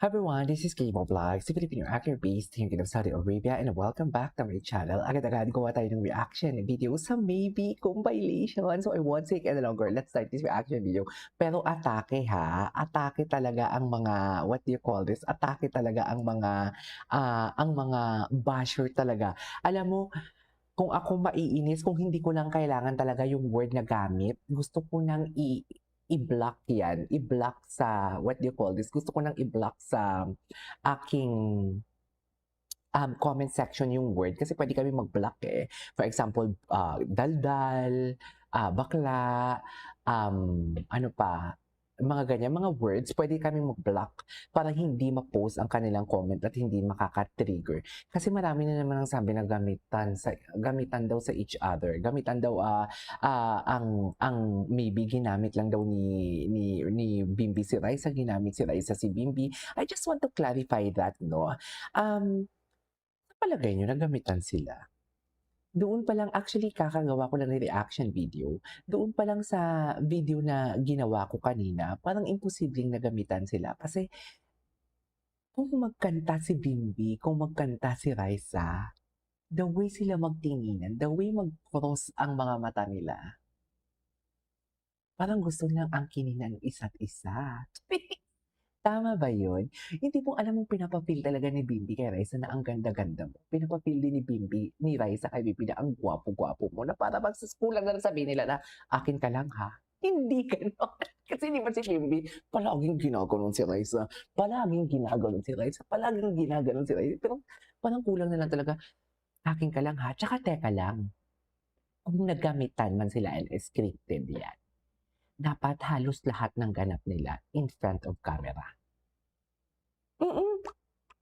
Hi everyone, this is Kimo Vlogs, si Filipino actor based here in Saudi Arabia, and welcome back to my channel. Agad-agad gawa tayo ng reaction video sa Maybe compilation. So I won't take any longer. Let's start this reaction video. Pero atake ha, atake talaga ang mga, what do you call this? Atake talaga ang mga basher talaga. Alam mo, kung ako maiinis, kung hindi ko lang kailangan talaga yung word na gamit, gusto ko nang i-block yan. I-block sa, what do you call this? Gusto ko nang i-block sa aking comment section yung word kasi pwede kami mag-block eh. For example, daldal, bakla, ano pa, mga ganyan, mga words, pwede kami mag-block para hindi ma-post ang kanilang comment at hindi makaka-trigger. Kasi marami na naman ang sabi na gamitan daw sa each other. Gamitan daw ang maybe ginamit lang daw ni Bimbi si Raisa, ginamit si Raisa si Bimbi. I just want to clarify that, no? Palagay nyo, nagamitan sila. Doon pa lang, actually, kakagawa ko lang ng reaction video. Doon pa lang sa video na ginawa ko kanina, parang imposibleng nagamitan sila. Kasi, kung magkanta si Bimbi, kung magkanta si Raisa, the way sila magtinginan, the way mag-cross ang mga mata nila, parang gusto nilang angkinin ng isa't isa. Tama ba yun? Hindi mo alam mong pinapapil talaga ni Bimbi kay Raisa na ang ganda-ganda mo. Pinapapil din ni Bimbi, ni Raisa kay Bimbi na ang gwapo-gwapo mo na para magsuskulang na sabihin nila na akin ka lang ha. Hindi ganon. Kasi di ba si Bimbi, palaging ginaganon si Raisa, palaging ginaganon si Raisa, palaging ginaganon si Raisa. Pero parang kulang na lang talaga, akin ka lang ha. Tsaka teka lang, kung naggamitan man sila and scripted yan, dapat halos lahat ng ganap nila in front of camera.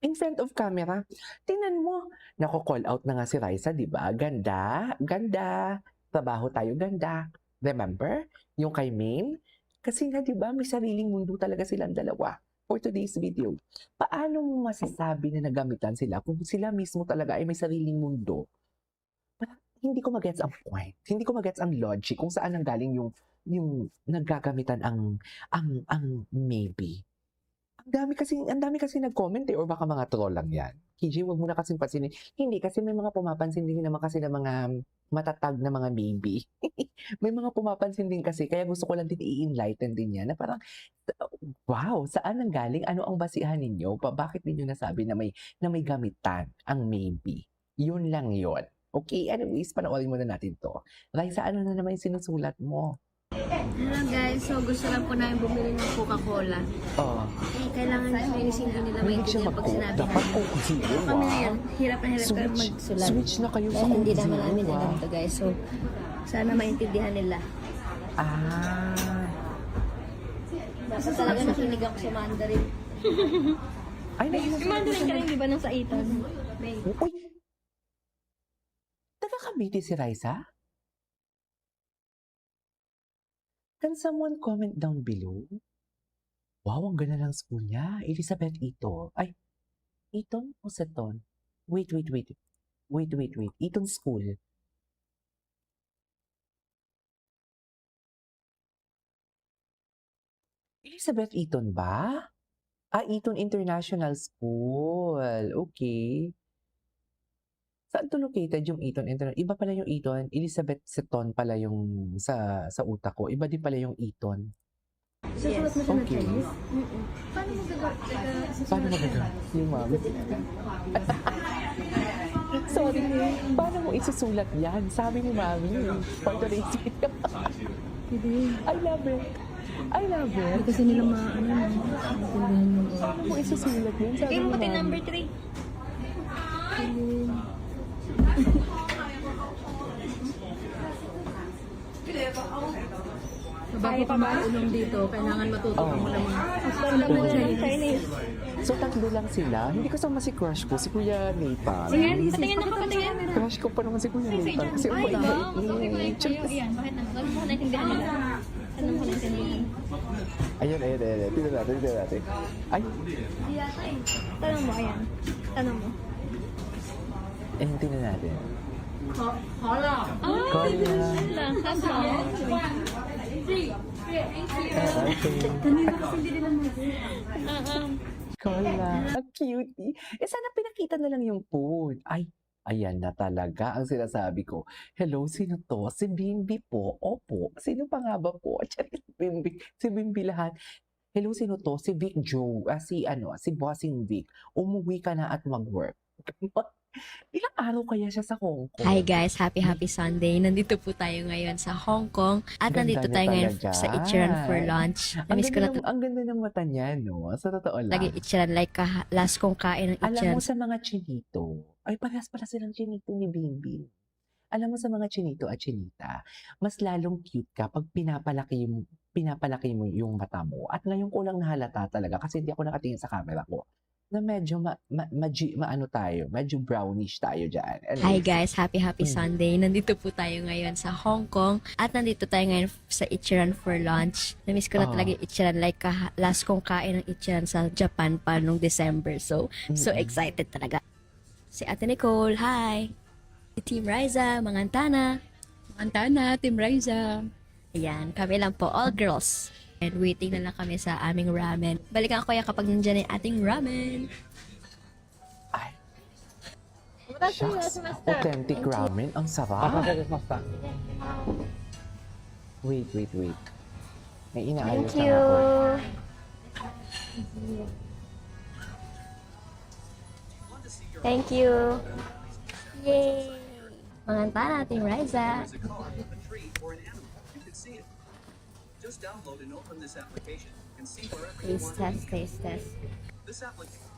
In front of camera. Tingnan mo, nako-call out na nga si Raisa, di ba? Ganda, ganda. Trabaho tayo, ganda. Remember? Yung kay Maine? Kasi nga, di ba, may sariling mundo talaga silang dalawa. For today's video, paano mo masasabi na nagamitan sila kung sila mismo talaga ay may sariling mundo? Parang hindi ko magets ang point. Hindi ko magets ang logic kung saan ang galing yung naggagamitan ang maybe. Ang dami kasi nag-comment eh, or baka mga troll lang yan. KJ, wag mo na kasing pansinin. Hindi, kasi may mga pumapansin din naman kasi ng mga matatag na mga maybe. May mga pumapansin din kasi, kaya gusto ko lang din i-enlighten din yan, na parang, wow, saan ang galing? Ano ang basihan ninyo? Bakit ninyo nasabi na may gamitan ang maybe? Yun lang yun. Okay, anyways, panoorin muna natin to. Raisa, ano na naman yung sinusulat mo? Hello guys, so gusto lang po namin bumili ng Coca-Cola. Kailangan hindi nila maintindihan pag sinabi dapat namin. Coke Zero, Kami na yan, hirap na hirap kami Switch. magsulat. Switch na kayo sa Dahil hindi Coke naman Zero, namin alam to guys, so sana maintindihan nila. Dapat talaga nakinig ako sa Mandarin. Ay, Mandarin ka rin, di ba, nung sa Itan? Uy! Taga-Cavite si Raisa? Can someone comment down below? Wow, ang ganda ng school niya. Elizabeth Ito. Ay, Eton o Seton? Wait. Eton School. Elizabeth Eton ba? Eton International School. Okay. Saan to located yung Eton International? Iba pala yung Eton. Elizabeth Seton pala yung sa utak ko. Iba din pala yung Eton. Susulat mo siya na Okay. Chinese? Paano magaga? Yung mami. Sorry. Paano mo isusulat yan? Sabi ni mami. For today's video. I love it. Hindi kasi nila maintindihan yung Paano mo isusulat yan? Sabi ni mami. number 3. Bago pa maulong dito, kailangan matuto mo ng Chinese. So, tatlo lang sila. Hindi ko sama si crush ko, si Kuya Nathan. Patingin ako, patingin. Crush ko pa naman si Kuya Nathan. Kasi ang Ay, mabait. Yan, bakit na? Ano mo naintindihan nila? Ano mo naintindihan? Ayun. Tignan natin. Ay, Hindi yata eh. Tanong mo, ayan. Tanong mo. tingnan natin. Kola. lang. Okay. Kanina kasi hindi nila mag Kola, ang cutie. Eh, sana pinakita na lang yung food. Ay, ayan na talaga ang sinasabi ko. Hello, sino 'to? Si Bimbi po. Opo. Sino pa nga ba po? Charis, Bimbi. Si Bimbi lahat. Hello, sino 'to? Si Vic Joe. Si ano, si Bossing Vic. Umuwi ka na at mag-work. Ilang araw kaya siya sa Hong Hi Kong? guys, happy Sunday. Nandito po tayo ngayon sa Hong Kong at Ganda nandito niya tayo ngayon talaga. sa Ichiran for lunch. Namiss ko na Ang ganda ng mata niya, no? Sa totoo lagi lang. Ichiran like last kong kain ng Alam Ichiran. mo sa mga chinito, ay parehas pala silang chinito ni Bimbi. Alam mo sa mga chinito at chinita, mas lalong cute ka pag pinapalaki mo yung mata mo. At ngayon ko lang nahalata talaga kasi hindi ako nakatingin sa camera ko na medyo maano tayo, medyo brownish tayo dyan. Hi Anyways, guys, happy Sunday. Nandito po tayo ngayon sa Hong Kong at nandito tayo ngayon sa Ichiran for lunch. Namiss ko na talaga yung Ichiran like last kong kain ng Ichiran sa Japan pa nung December. So excited talaga. Si Ate Nicole, hi! Si Team Riza, Mangantana. Antana, Team Riza. Ayan, kami lang po, all girls. And waiting na lang kami sa aming ramen. Balikan ko yan kapag nandyan yung ating ramen. ay, shucks, authentic ramen. Ang sarap. Wait. May inaayos Thank lang you. ako. Thank you. Yay! Mangantana, Team Riza. There's a car, a tree, or an animal. You can see it. Just download and open this application and see wherever you Taste want. test, taste test. This application.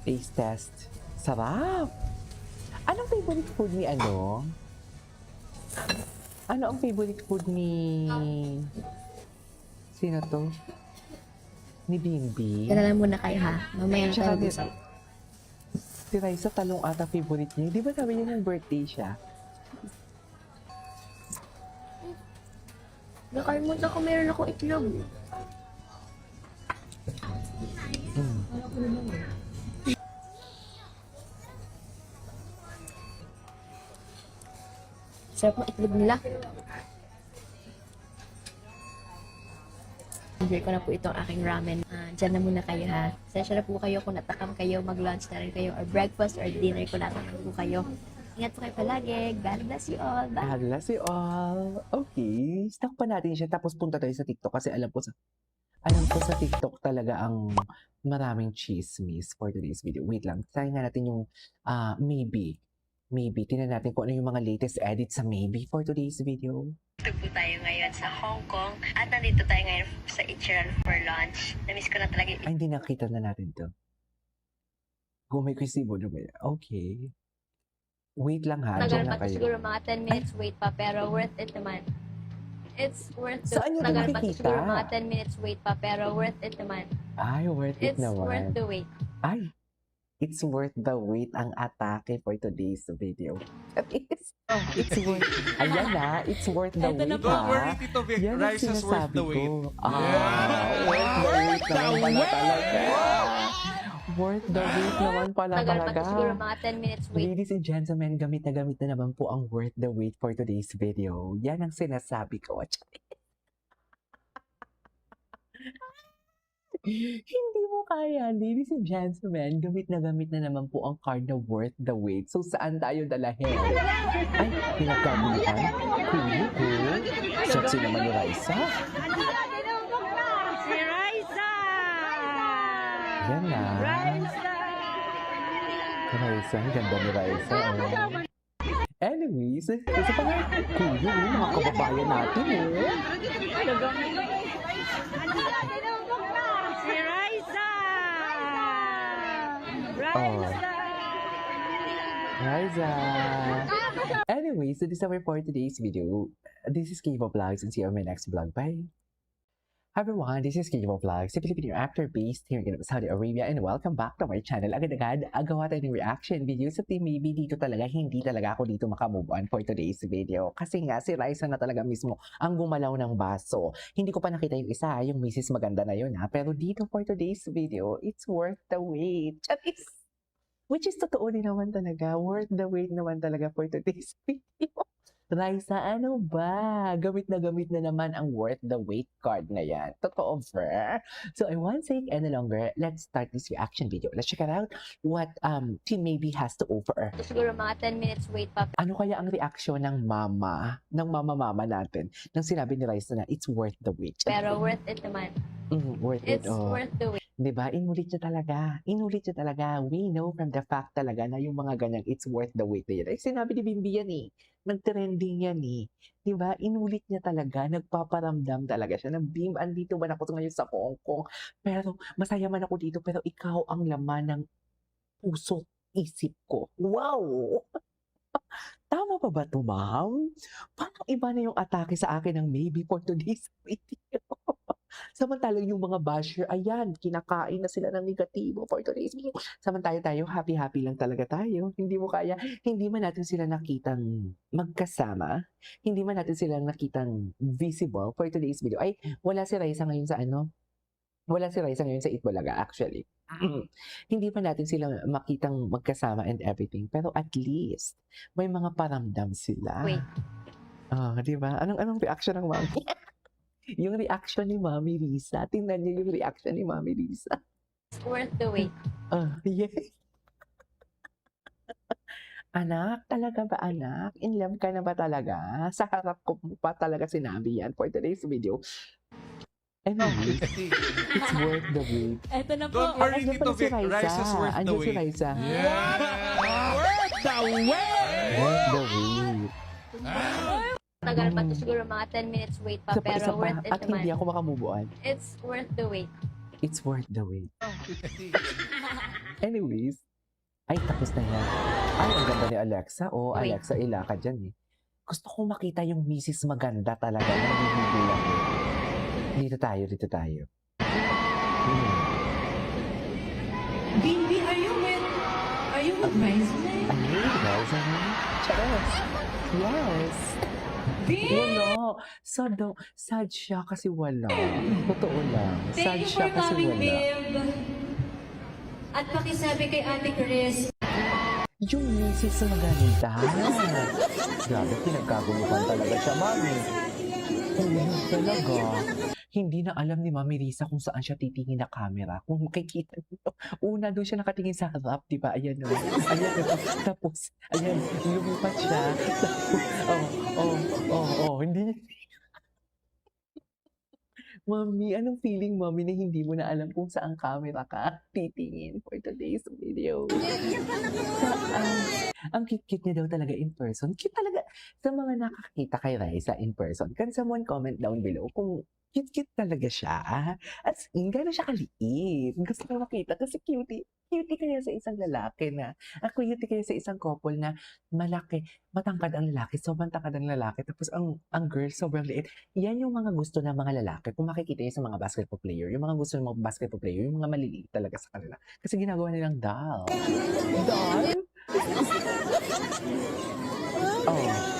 Taste test. Sarap. Anong favorite food ni ano? Ano ang favorite food ni... Sino to? Ni Bimbi? Yan na lang muna kayo ha. Mamaya na tayo Tsaka busap. si Raisa, talong ata favorite niya. Di ba sabi niya ng birthday siya? Nakalimutan ko meron akong itlog. Sarap ng itlog nila. Enjoy ko na po itong aking ramen. Diyan na muna kayo ha. Sensya na po kayo kung natakam kayo, mag-lunch na rin kayo, or breakfast or dinner kung natakam po kayo. Ingat po kayo palagi. God bless you all. Bye! God bless you all. Okay. Stock pa natin siya. Tapos punta tayo sa TikTok kasi alam ko sa TikTok talaga ang maraming chismis for today's video. Wait lang. Try nga natin yung maybe. Maybe. Tingnan natin kung ano yung mga latest edits sa maybe for today's video. Dito po tayo ngayon sa Hong Kong at nandito tayo ngayon sa Ichiran for lunch. Namiss ko na talaga yung Ay, hindi nakita na natin to. Gumay ko yung sibo na ba yan? Okay. Wait lang ha. tagal Diyan pa lang to, kayo. siguro mga 10 minutes wait pa, pero worth it naman. It's worth the Saan nyo ba tagal pa to, nakikita? siguro mga 10 minutes wait pa, pero worth it naman. Ay, worth it It's worth naman. the wait. Ay, it's worth the wait ang atake for today's video. It's worth, ayan na, it's worth the wait Don't ha. worry, Tito Vic. Yan ang Rice is worth sinasabi the wait. ko. Worth the wait naman pala talaga. Worth the wait naman pala Tagal pa to, siguro talaga. mga 10 minutes wait. Ladies and gentlemen, gamit na naman po ang worth the wait for today's video. Yan ang sinasabi ko. Hindi mo kaya, ladies and gentlemen, gamit na naman po ang card na worth the wait. So, saan tayo dalahin? Ay, pinagkagulitan? Cool. Sexy naman ni Raisa. Si Riza! Yan na. Raisa, ang ganda ni Raisa. Oh. Anyways, isa pa nga, cool yun, mga kababayan natin eh. Si Riza! Oh. Raisa. Anyways, so this is our for today's video. This is Kivo Vlogs and see you on my next vlog. Bye. Hi everyone, this is Kivo Vlogs, a Filipino actor based here in Saudi Arabia, and welcome back to my channel. Agad-agad, agawa tayo ng reaction video sa team. Maybe dito talaga, hindi talaga ako dito makamove on for today's video. Kasi nga, si Raisa na talaga mismo ang gumalaw ng baso. Hindi ko pa nakita yung isa, yung Mrs. Maganda na yun ha. Pero dito for today's video, it's worth the wait. Charis! Which is totoo din naman talaga. Worth the wait naman talaga for today's video. Raisa, ano ba? Gamit na naman ang worth the wait card na yan. Totoo, Ver? So, I won't take any longer. Let's start this reaction video. Let's check it out what Team Maybe has to offer. Siguro mga 10 minutes wait pa. Ano kaya ang reaksyon ng mama natin nang sinabi ni Raisa na it's worth the wait? Pero worth it naman. Worth it. It's worth the wait. Diba? Inulit niya talaga. Inulit niya talaga. We know from the fact talaga na yung mga ganyang it's worth the wait na yun. Ay, sinabi ni Bimbi yan eh. Nag-trending yan eh. Diba? Inulit niya talaga. Nagpaparamdam talaga siya. Na Bim, andito man ako ngayon sa Hong Kong. Pero, masaya man ako dito. Pero ikaw ang laman ng puso isip ko. Wow! Tama pa ba ito, ma'am? Parang iba na yung atake sa akin ng maybe for today's video. Samantalang yung mga basher, ayan, kinakain na sila ng negatibo for today's video. Samantalang tayo, happy-happy lang talaga tayo. Hindi mo kaya, hindi man natin sila nakitang magkasama, hindi man natin sila nakitang visible for today's video. Ay, wala si Raisa ngayon sa wala si Raisa ngayon sa Itbulaga actually. Hindi pa natin sila makitang magkasama and everything. Pero at least, may mga paramdam sila. Wait. Di ba? Anong reaction ng mami? Yung reaction ni Mami Risa. Tingnan niyo yung reaction ni Mami Risa. It's worth the wait. Yes. Anak, talaga ba anak? In love ka na ba talaga? Sa harap ko pa talaga sinabi yan for today's video. Anyways, it's worth the wait. Eto na po. Don't worry, Andyan Tito pala si Vic. Raisa. Rice is worth the Andyan si wait. Raisa. Worth the wait! Worth the wait. Tagal pa to, siguro mga 10 minutes wait pa. Isa pa, Pero worth it at hindi naman. ako makamove on. It's worth the wait. It's worth the wait. Anyways, ay tapos na yan. Ay, ang ganda ni Alexa. Oh, Wait. Alexa, ilaka dyan eh. Gusto ko makita yung Mrs. Maganda talaga ng bibilang. Dito tayo. Baby, are you with Raisa? Ay, Raisa na. Charos. Yes. Wala. Sad siya kasi wala. Totoo lang. Sad siya kasi wala. At pakisabi kay Ate Chris. Yung misis na maganda. Grabe, pinagkaguluhan talaga siya, mami. Talaga. Hindi na alam ni Mami Risa kung saan siya titingin na camera. Kung makikita niyo. Una doon siya nakatingin sa harap, di ba? Ayan o. Ayan o. Tapos, ayan, lumipat siya. Tapos, hindi niya. Mami, anong feeling, Mami, na hindi mo na alam kung saan camera ka titingin for today's video? Ang cute-cute niya daw talaga in person. Cute talaga. Sa mga nakakita kay Raisa in person, can someone comment down below kung cute-cute talaga siya? At gano'n siya kaliit. Gusto ko makita kasi cutie. Cutie kaya sa isang lalaki na. Cutie kaya sa isang couple na malaki. Matangkad ang lalaki. Sobrang tangkad ang lalaki. Tapos ang girl sobrang liit. Yan yung mga gusto ng mga lalaki. Kung makikita niyo sa mga basketball player, yung mga gusto ng mga basketball player, yung mga maliliit talaga sa kanila. Kasi ginagawa nilang doll. Doll? Oh.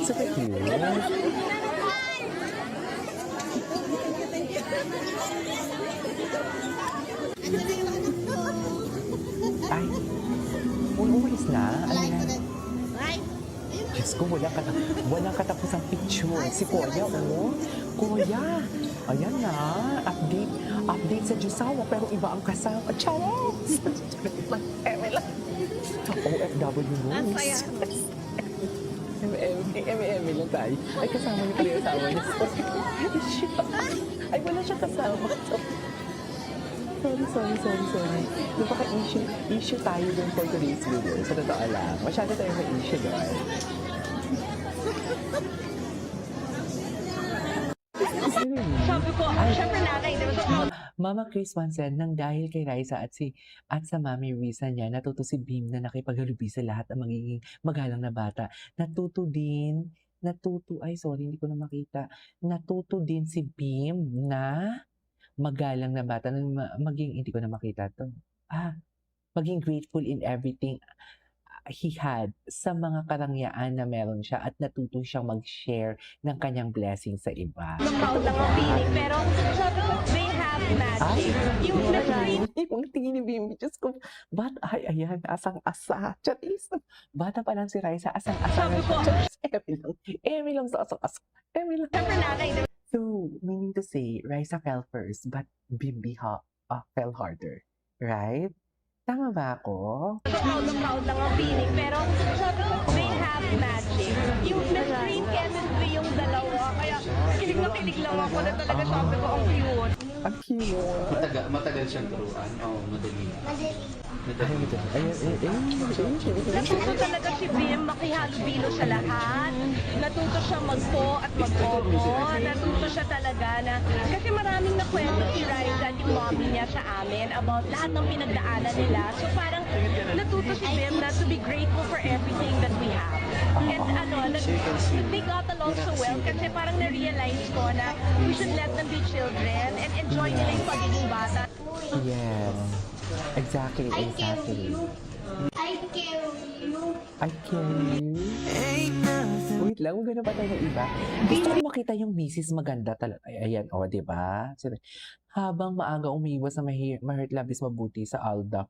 Super cute. Ay, umalis na? Ano yan? Diyos ko, walang katapusang picture. Si Kuya, oh. Kuya, ayan na. Update sa Jusawa, pero iba ang kasama. Charos! OFW News. M&M lang tayo. Ay, kasama niyo pala yung asawa niya. Ay, wala siya kasama. Sorry. Napaka-issue tayo dun for today's video. Sa totoo lang. Masyado tayo may issue doon. Sabi ko, syempre nanay, di ba? Mama Chris said, nang dahil kay Raisa at sa Mami Risa niya, natuto si Bim na nakipaghalubi sa lahat ng magiging magalang na bata. Natuto din si Bim na magalang na bata, hindi ko na makita to. Maging grateful in everything. he had sa mga karangyaan na meron siya at natuto siyang mag-share ng kanyang blessing sa iba. Proud lang ang feeling, pero sabi ko, they have magic. Yung na-screen Yung tingin ni Bimbi, Diyos ko, ayan, asang-asa. Charis, bata pa lang si Raisa, asang-asa Sabi na siya. ko, Charis, Emi lang sa asang-asa. Emi lang. syempre nanay, di ba? So, meaning to say, Raisa fell first, but Bimbi fell harder. Right? Tama ba ako? Proud lang ang feeling, pero sabi ko, they have magic. Yung na-screen chemistry yung dalawa, kaya kilig lang ako na talaga sabi ko, ang cute. Ang cute. Matagal siyang turuan. Oo, madali. Natuto talaga si Bim makihalubilo sa lahat. Natuto siya mag-po at mag-opo. Natuto siya talaga na, kasi maraming nakwento si Riza at yung mommy niya sa amin about lahat ng pinagdaanan nila. So parang natuto si Bim na to be grateful for everything that we have. And they got along so well kasi parang na-realize ko na we should let them be children and enjoy nila yung pagiging bata. Yes. Exactly. I carry you. I carry you. Wait lang, huwag na pa tayo ng iba. Gusto ko makita yung misis maganda talaga. Ayan, diba? Habang maaga umiwas na ma-hurt labis mabuti sa Alda.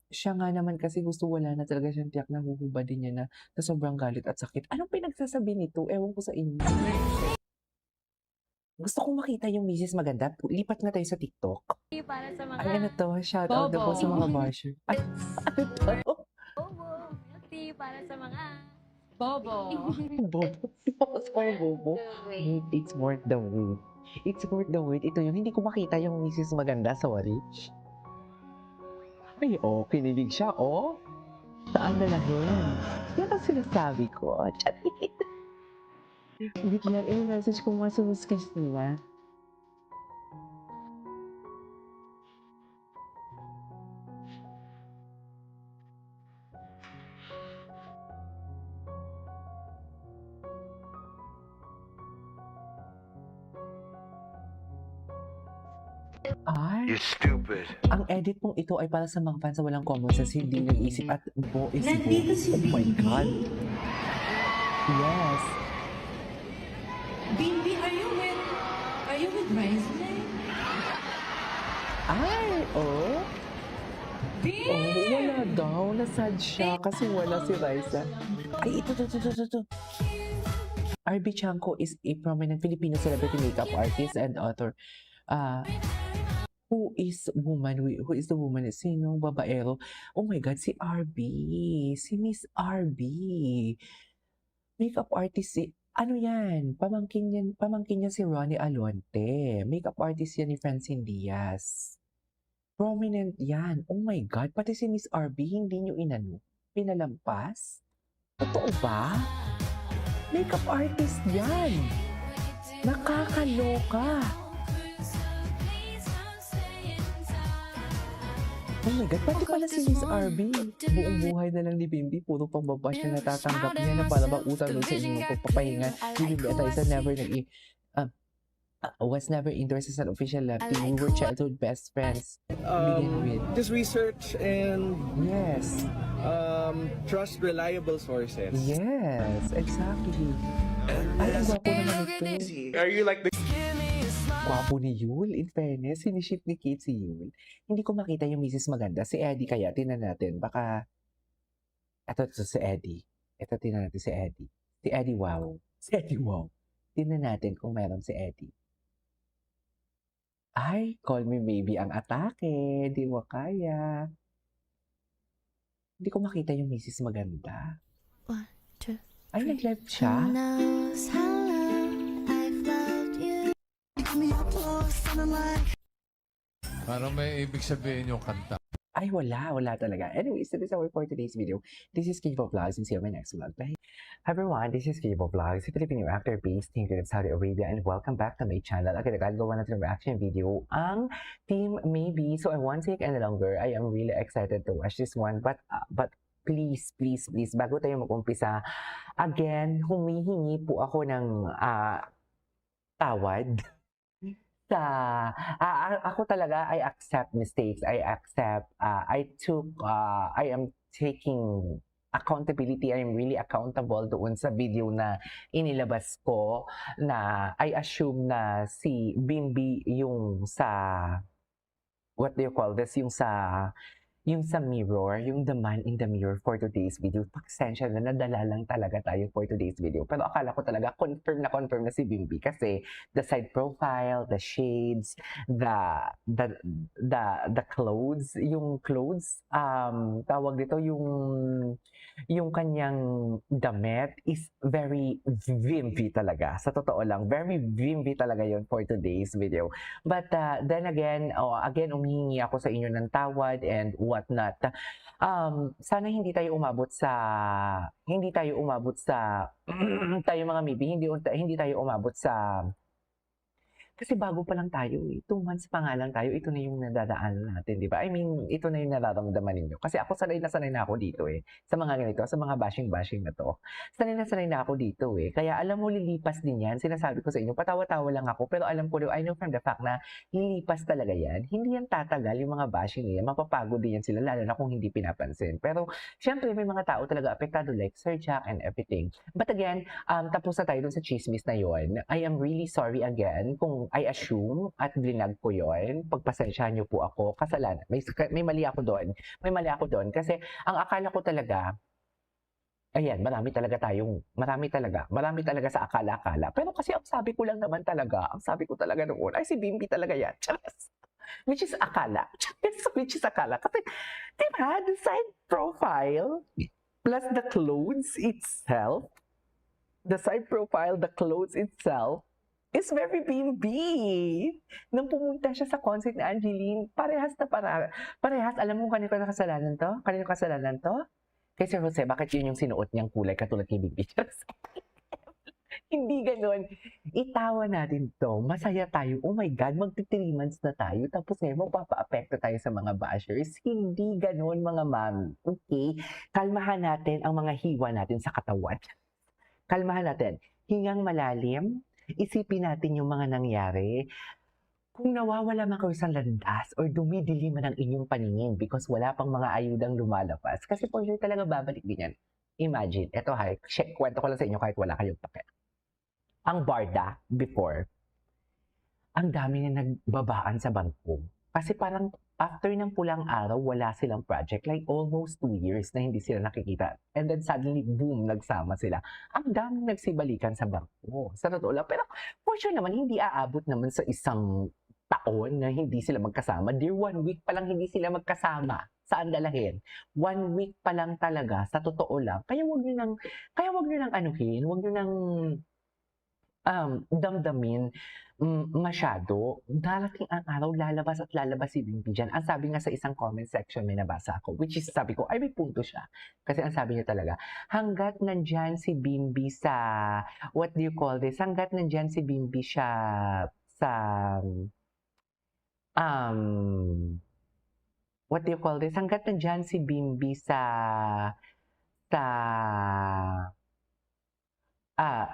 Siya nga naman kasi wala na talaga siyang tiyak na huhubad din niya na sobrang galit at sakit. Anong pinagsasabi nito? Ewan ko sa inyo. Gusto kong makita yung misis maganda. Lipat nga tayo sa TikTok. Para sa mga Ay, ano to? Shout out na po sa mga basher. Ay, ano to? bobo, milk tea para sa mga Bobo. Bobo. It's for Bobo. It's worth the wait. It's worth the wait. Ito yung hindi ko makita yung misis maganda. Sorry. Ay, kinilig siya, Saan na lang yun? Yan ang sinasabi ko. Charit. Wait lang, message ko mga sa muskas nila. Ay, You're stupid. ang edit mong ito ay para sa mga fans na walang common sense, hindi nag-iisip at bo is bo. Oh my God. Yes. Bimbi, are you with Ryzen? Ay, wala daw. Nasad siya kasi wala si Raisa. Ay, ito. RB Chanko is a prominent Filipino celebrity makeup artist and author. Who is the woman? Sino? Babaero? Oh my God, si RB. Si Miss RB. Makeup artist ano yan? Pamangkin niya si Ronnie Alonte. Makeup artist yan ni Francine Diaz. Prominent yan. Oh my God, pati si Miss RB, hindi niyo pinalampas? Totoo ba? Makeup artist yan. Nakakaloka. Oh my God, pati pala si Miss RB. Buong buhay na lang ni Bimbi, puro pambabash na natatanggap niya na para bang utang sa inyong pagpapahinga. Ni Bimbi at Raisa was never interested as an official love team. We were childhood best friends. Begin with. Just research and Yes. trust reliable sources. Yes, exactly. Ay, ang gwapo naman ito. Are you like the Gwapo ni Yul, in fairness. Siniship ni Kate si Yul. Hindi ko makita yung misis maganda. Si Eddie kaya, tinan natin. Baka, ito si Eddie. Ito, tinan natin si Eddie. Si Eddie, wow. Si Eddie, wow. Tinan natin kung meron si Eddie. Ay, call me maybe ang atake. Di mo kaya. Hindi ko makita yung misis maganda. 1, 2. Ay, nag-live siya. Parang may ibig sabihin yung kanta. Ay, wala talaga. Anyways, this is our for today's video. This is Kivo Vlogs and see you on my next vlog. Bye. Hi everyone, this is Kivo Vlogs, a Filipino actor based in Saudi Arabia, and welcome back to my channel. Okay, nagagawa natin ng reaction video ang Team Maybe. So I won't take any longer. I am really excited to watch this one, but please, bago tayo mag-umpisa, again, humihingi po ako ng tawad Ako talaga, I accept mistakes. I am taking accountability. I am really accountable doon sa video na inilabas ko na I assume na si Bimbi yung sa, what do you call this? Yung sa mirror, yung the man in the mirror for today's video. Pasensya na, nadala lang talaga tayo for today's video. Pero akala ko talaga confirm na si Bimbi kasi the side profile, the shades, the clothes, yung clothes, tawag dito, yung kanyang damit is very Bimbi talaga. Sa totoo lang, very Bimbi talaga yon for today's video. But then again, umihingi ako sa inyo ng tawad and whatnot. Sana hindi tayo umabot sa tayo mga maybe, hindi tayo umabot sa, kasi bago pa lang tayo 2 months pa nga lang tayo, ito na yung nadadaanan natin, di ba? I mean, ito na yung nararamdaman ninyo. Kasi ako sanay na ako dito sa mga ganito, sa mga bashing na to. Sanay na ako dito Kaya alam mo, lilipas din yan. Sinasabi ko sa inyo, patawa-tawa lang ako, pero alam ko, I know from the fact na lilipas talaga yan. Hindi yan tatagal yung mga bashing niya. Mapapagod din yan sila, lalo na kung hindi pinapansin. Pero, syempre, may mga tao talaga apektado like Sir Jack and everything. But again, tapos na tayo dun sa chismis na yon. I am really sorry again kung I assume at blinag ko yon. Pagpasensyahan niyo po ako. Kasalanan. May mali ako doon. Kasi ang akala ko talaga, ayan, marami talaga sa akala-akala. Pero kasi ang sabi ko talaga noon, ay si Bimbi talaga yan. Charas. Which is akala. Which is akala. Kasi, diba, the side profile plus the clothes itself, is very Bimbi. Nung pumunta siya sa concert ni Angeline, parehas. Alam mo kanino kasalanan to? Kay Sir Jose, bakit yun yung sinuot niyang kulay katulad kay Bimbi? Hindi ganon. Itawa natin to. Masaya tayo. Oh my God, magti-3 months na tayo. Tapos ngayon, magpapa-apekto tayo sa mga bashers. Hindi ganon, mga mami. Okay? Kalmahan natin ang mga hiwa natin sa katawan. Kalmahan natin. Hingang malalim. Isipin natin yung mga nangyari. Kung nawawala man kayo sa landas or dumidilim man ang inyong paningin because wala pang mga ayudang lumalabas. Kasi for sure talaga babalik din yan. Imagine, eto kwento ko lang sa inyo kahit wala kayong pake. Ang Barda, before, ang dami na nagbabaan sa bangko. Kasi parang after ng pulang araw, wala silang project. Like almost 2 years na hindi sila nakikita. And then suddenly, boom, nagsama sila. Ang daming nagsibalikan sa bangko. Sa totoo lang. Pero for sure naman, hindi aabot naman sa isang taon na hindi sila magkasama. Dear, 1 week pa lang hindi sila magkasama. Saan dalahin? 1 week pa lang talaga, sa totoo lang. Kaya wag nyo nang anuhin, wag nyo nang damdamin masyado. Darating ang araw, lalabas si Bimbi dyan. Ang sabi nga sa isang comment section, may nabasa ako, which is sabi ko, ay may punto siya. Kasi ang sabi niya talaga, hanggat nandyan si Bimbi sa, what do you call this? Hanggat nandyan si Bimbi siya sa, what do you call this? Hanggat nandyan si Bimbi sa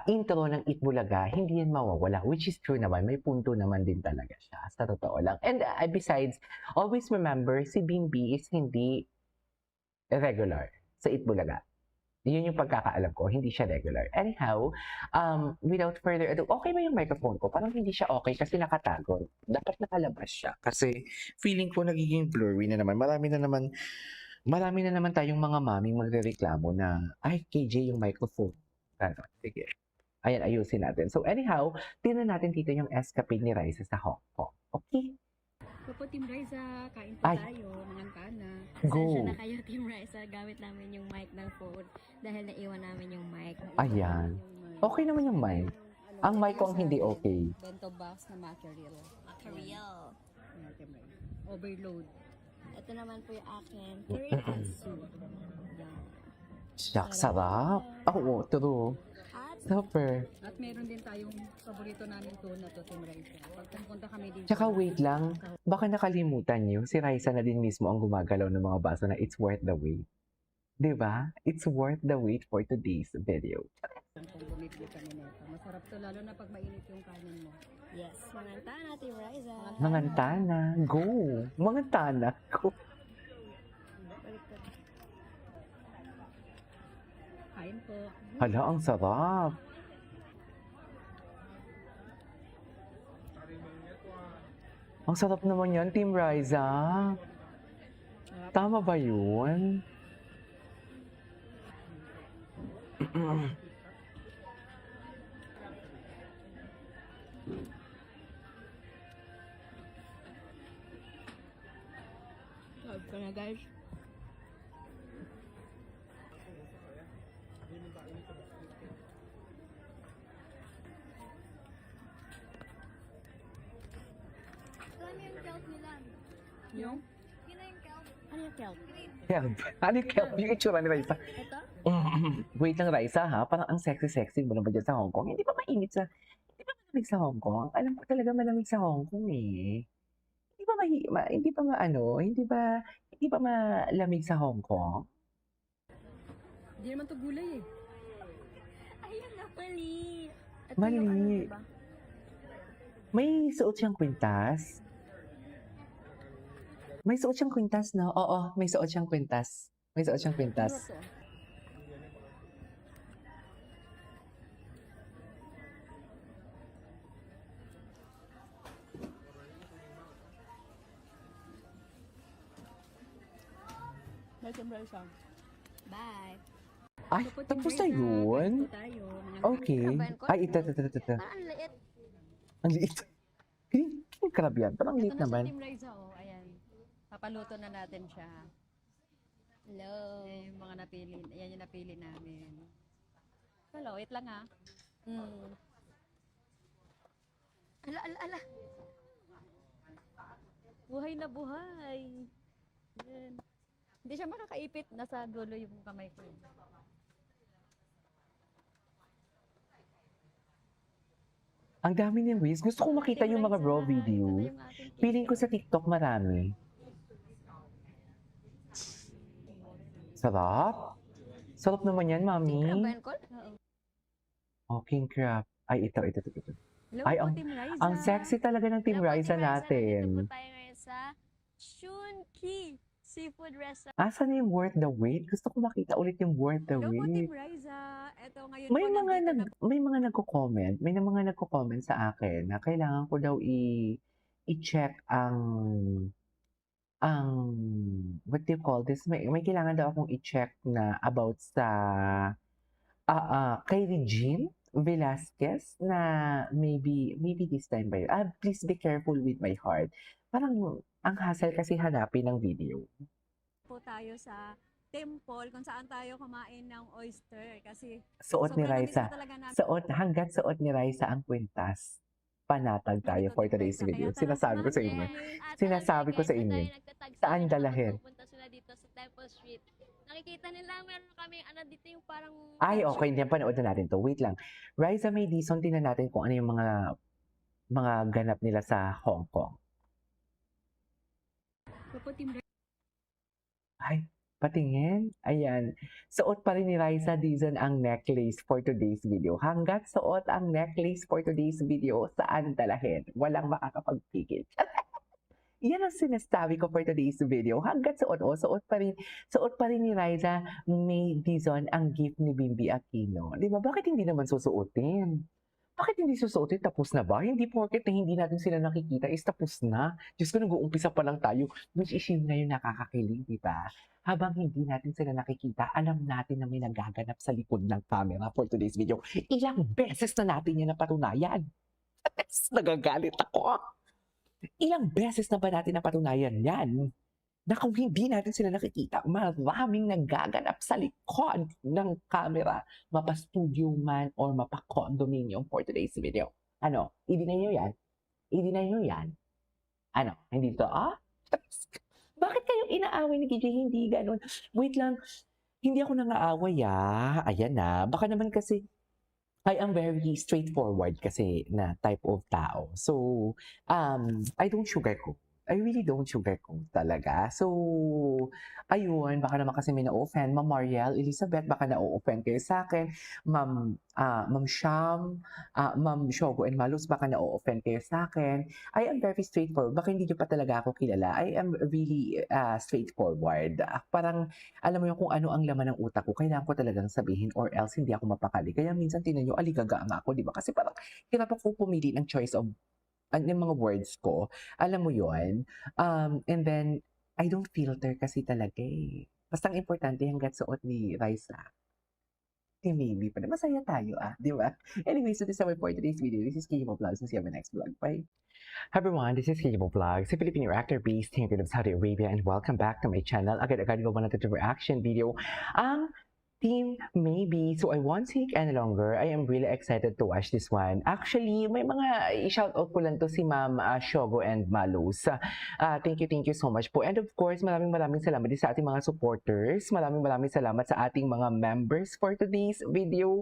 intro ng Itbulaga, hindi yan mawawala. Which is true naman. May punto naman din talaga siya. Sa totoo lang. And besides, always remember, si Bimbi is hindi regular sa Itbulaga. Yun yung pagkakaalam ko. Hindi siya regular. Anyhow, without further ado, okay ba yung microphone ko? Parang hindi siya okay kasi nakatago. Dapat nakalabas siya. Kasi feeling ko nagiging blurry na naman. Marami na naman tayong mga maming magrereklamo na, ay, KJ yung microphone. Ano, sige. Ayan, ayusin natin. So anyhow, tingnan natin dito yung escapade ni Raisa sa Hong Kong. Okay? Po, Team Raisa, kain po Ay. tayo, manangkana. Go. Pasensya na kayo, Team Raisa, gamit namin yung mic ng phone dahil naiwan namin yung mic. Ayan. Okay naman yung mic. Ang mic ko ang hindi okay. Bento box na mackerel. Mackerel. Overload. Ito naman po yung akin. Korean katsu. Yan. Siyak, sarap. Oo, true. At Super. At meron din tayong paborito namin tuna to, Team Raisa. Pag pumunta kami din. Tsaka wait lang, baka nakalimutan niyo, si Raisa na din mismo ang gumagalaw ng mga baso na it's worth the wait. Diba? It's worth the wait for today's video. Kung Magpipikpik kami nito. Masarap to, lalo na pag mainit yung kanin mo. Yes, manganta na, Team Riza. Mangantana, go! Mangantana, go! Baliktad. Kain po. Hala, ang sarap! Ang sarap naman yan, Team Riza. Tama ba yun? Sarap ka na, guys. Ano yung kelp nila? Yung? Yun na yung kelp. Ano yung kelp? Kelp. Ano yung kelp? Yung itsura ni Raisa. Ito? Wait lang, Raisa, ha? Parang ang sexy-sexy mo naman dyan sa Hong Kong. Hindi ba mainit sa... Hindi ba malamig sa Hong Kong? Alam ko talaga malamig sa Hong Kong, eh. Hindi ba hindi ba malamig sa Hong Kong? Hindi naman to gulay eh. Ayun na, mali. Ito Mali. yung ano, diba? May suot siyang kwintas? May suot siyang kwintas, no? Oo, may suot siyang kwintas. May suot siyang kwintas. Ano to? Bye, Team Riza. Bye. Ay, Ito po, Team tapos na Riza. yun? Kain po tayo. Okay. Kabayan ko? Ay, ito. Parang ang liit. Ang liit. Hindi crab yan. Parang Ito liit na naman. siya, Team Riza, oh. Ayan. Papaluto na natin siya. Hello. Ayan yung mga napili. Ayan yung napili namin. Hello, wait lang ha. Ala, ala, ala. Buhay na buhay. Ayan. Hindi siya makakaipit. Nasa dulo yung kamay ko. Ang dami ni Wiz. Gusto ko makita yung mga raw video. Ito na yung ating Feeling ko sa TikTok marami. Sarap. Sarap naman yan, mami. Kabayan ko? Oh, king crab. Ay, ito. Hello Ay, po, ang- Team Riza. Ang sexy talaga ng Team Hello po, Riza Team Riza. natin. Nandito po tayo ngayon sa Shunki Seafood Restaurant. Asan yung worth the wait? Gusto ko makita ulit yung worth the Hello po, Team wait. Riza. Ito ngayon May po, mga nandito na may mga nagko-comment sa akin na kailangan ko daw i-check ang what do you call this? May kailangan daw akong i-check na about sa kay Regine Velasquez na maybe this time ba yun? Please be careful with my heart. Parang ang hassle kasi hanapin ng video. po tayo sa temple kung saan tayo kumain ng oyster kasi Suot ni sobrang na-miss Raisa. ko talaga namin. Hanggat suot ni Raisa ang kwintas, panatag tayo Ito, for Team today's Raisa. video. Kaya tara, Sinasabi ko sa samahan inyo. niyo kami. Sinasabi ko sa inyo. Saan dalhin? Pupunta sila dito sa Temple Street. Nakikita nila meron kami dito yung parang Ay, okay. Hindi, panood na natin to. Wait lang. Raisa May Dizon, tingnan natin kung ano yung mga ganap nila sa Hong Kong. Ito po, Team Riza. Ay, patingin. Ayan. Suot pa rin ni Raisa Dizon ang necklace for today's video. Hanggat suot ang necklace for today's video, saan dalahin? Walang makakapagpigil. Yan ang sinasabi ko for today's video. Hanggat suot pa rin ni Raisa May Dizon ang gift ni Bimbi Aquino. Di ba? Bakit hindi naman susuotin? Bakit hindi susuotin? Tapos na ba? Hindi porket na hindi natin sila nakikita is tapos na. Diyos ko, nag-uumpisa pa lang tayo. Which is yun ngayon nakakakilig, di ba? Habang hindi natin sila nakikita, alam natin na may nagaganap sa likod ng camera for today's video. Ilang beses na natin yan napatunayan. Nagagalit ako. Ilang beses na ba natin napatunayan yan? Na kung hindi natin sila nakikita, maraming nagaganap sa likod ng camera. Mapa-studio man or mapa-condominium for today's video. Ano? I-deny nyo yan? I-deny nyo yan? Ano? Hindi to? Bakit kayo inaaway ni KJ? Hindi ganun. Wait lang. Hindi ako nangaaway Ayan na. Baka naman kasi I am very straightforward kasi na type of tao. So, I don't sugarcoat. I really don't sugarcoat talaga. So, ayun, baka naman kasi may na-offend. Ma'am Mariel, Elizabeth, baka na-offend kayo sa akin. Ma'am Sham, Ma'am Shogo and Malus, baka na-offend kayo sa akin. I am very straightforward. Baka hindi niyo pa talaga ako kilala. I am really straightforward. Parang, alam mo yung kung ano ang laman ng utak ko, kailangan ko talagang sabihin or else hindi ako mapakali. Kaya minsan tinan nyo, aligaga nga ako, di ba? Kasi parang hirap ako pumili ng choice of yung mga words ko. Alam mo yon. And then, I don't filter kasi talaga eh. Basta ang importante hanggat suot ni Raisa. Maybe pa na. Masaya tayo di ba? Anyway, so this is our for today's video. This is Kimo Vlogs. See you on my next vlog. Bye! Hi everyone, this is Kimo Vlogs, a Filipino actor based here in Saudi Arabia, and welcome back to my channel. Agad-agad gawa natin ito reaction video. Ang Team Maybe. So I won't take any longer. I am really excited to watch this one. Actually, may mga i-shoutout ko lang to si Ma'am Shogo and Malus. Thank you so much po. And of course, maraming salamat din sa ating mga supporters. Maraming salamat sa ating mga members for today's video.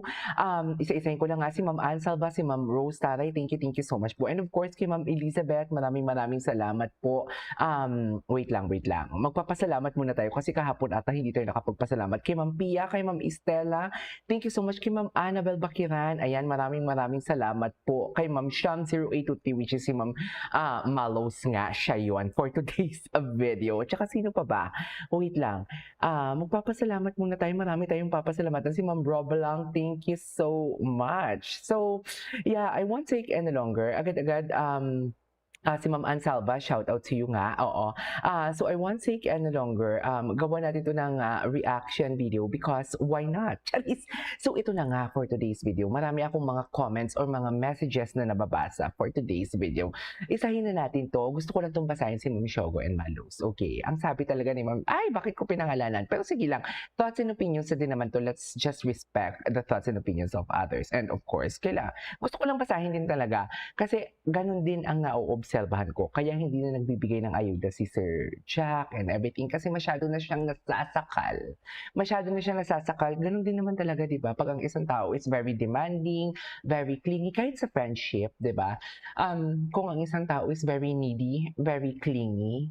Isa-isahin ko lang nga si Ma'am Ann Salva, si Ma'am Rose Taray. Thank you so much po. And of course, kay Ma'am Elizabeth, maraming salamat po. Wait lang. Magpapasalamat muna tayo kasi kahapon ata hindi tayo nakapagpasalamat. Kay Ma'am Pia, kay Ma'am Estela, thank you so much. Kay Ma'am Annabel Bakiran, ayan, maraming salamat po. Kay Ma'am Sham 0823, which is si Ma'am Malos nga, siya yun for today's video. Tsaka sino pa ba? Wait lang. Magpapasalamat muna tayo. Marami tayong papasalamatan. Si Ma'am Robelang, thank you so much. So, yeah, I won't take any longer. Agad-agad, si Ma'am Ann Salva, shout out to you nga. Oo. So I won't take any longer. Gawa natin ito ng reaction video because why not? So ito na nga for today's video. Marami akong mga comments or mga messages na nababasa for today's video. Isahin na natin to. Gusto ko lang itong basahin si Ma'am Shogo and Malus. Okay. Ang sabi talaga ni Ma'am, ay bakit ko pinangalanan? Pero sige lang. Thoughts and opinions na din naman to. Let's just respect the thoughts and opinions of others. And of course, gusto ko lang basahin din talaga. Kasi ganun din ang obserbahan ko. Kaya hindi na nagbibigay ng ayuda si Sir Jack and everything kasi masyado na siyang nasasakal. Ganun din naman talaga, di ba? Pag ang isang tao is very demanding, very clingy, kahit sa friendship, di ba? Kung ang isang tao is very needy, very clingy,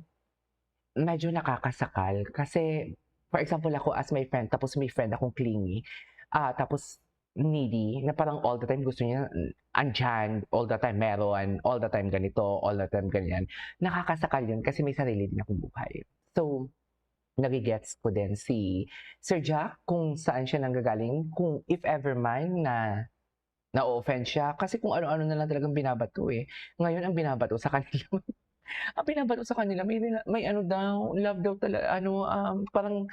medyo nakakasakal. Kasi, for example, ako as my friend, tapos may friend akong clingy, tapos needy, na parang all the time gusto niya andyan, all the time meron, all the time ganito, all the time ganyan. Nakakasakal yun kasi may sarili din akong buhay. So, nagigets ko din si Sir Jack kung saan siya nanggagaling, kung if ever man na na-offend siya, kasi kung ano-ano na lang talagang binabato eh. Ngayon ang binabato sa kanila, may ano daw, love daw talaga, parang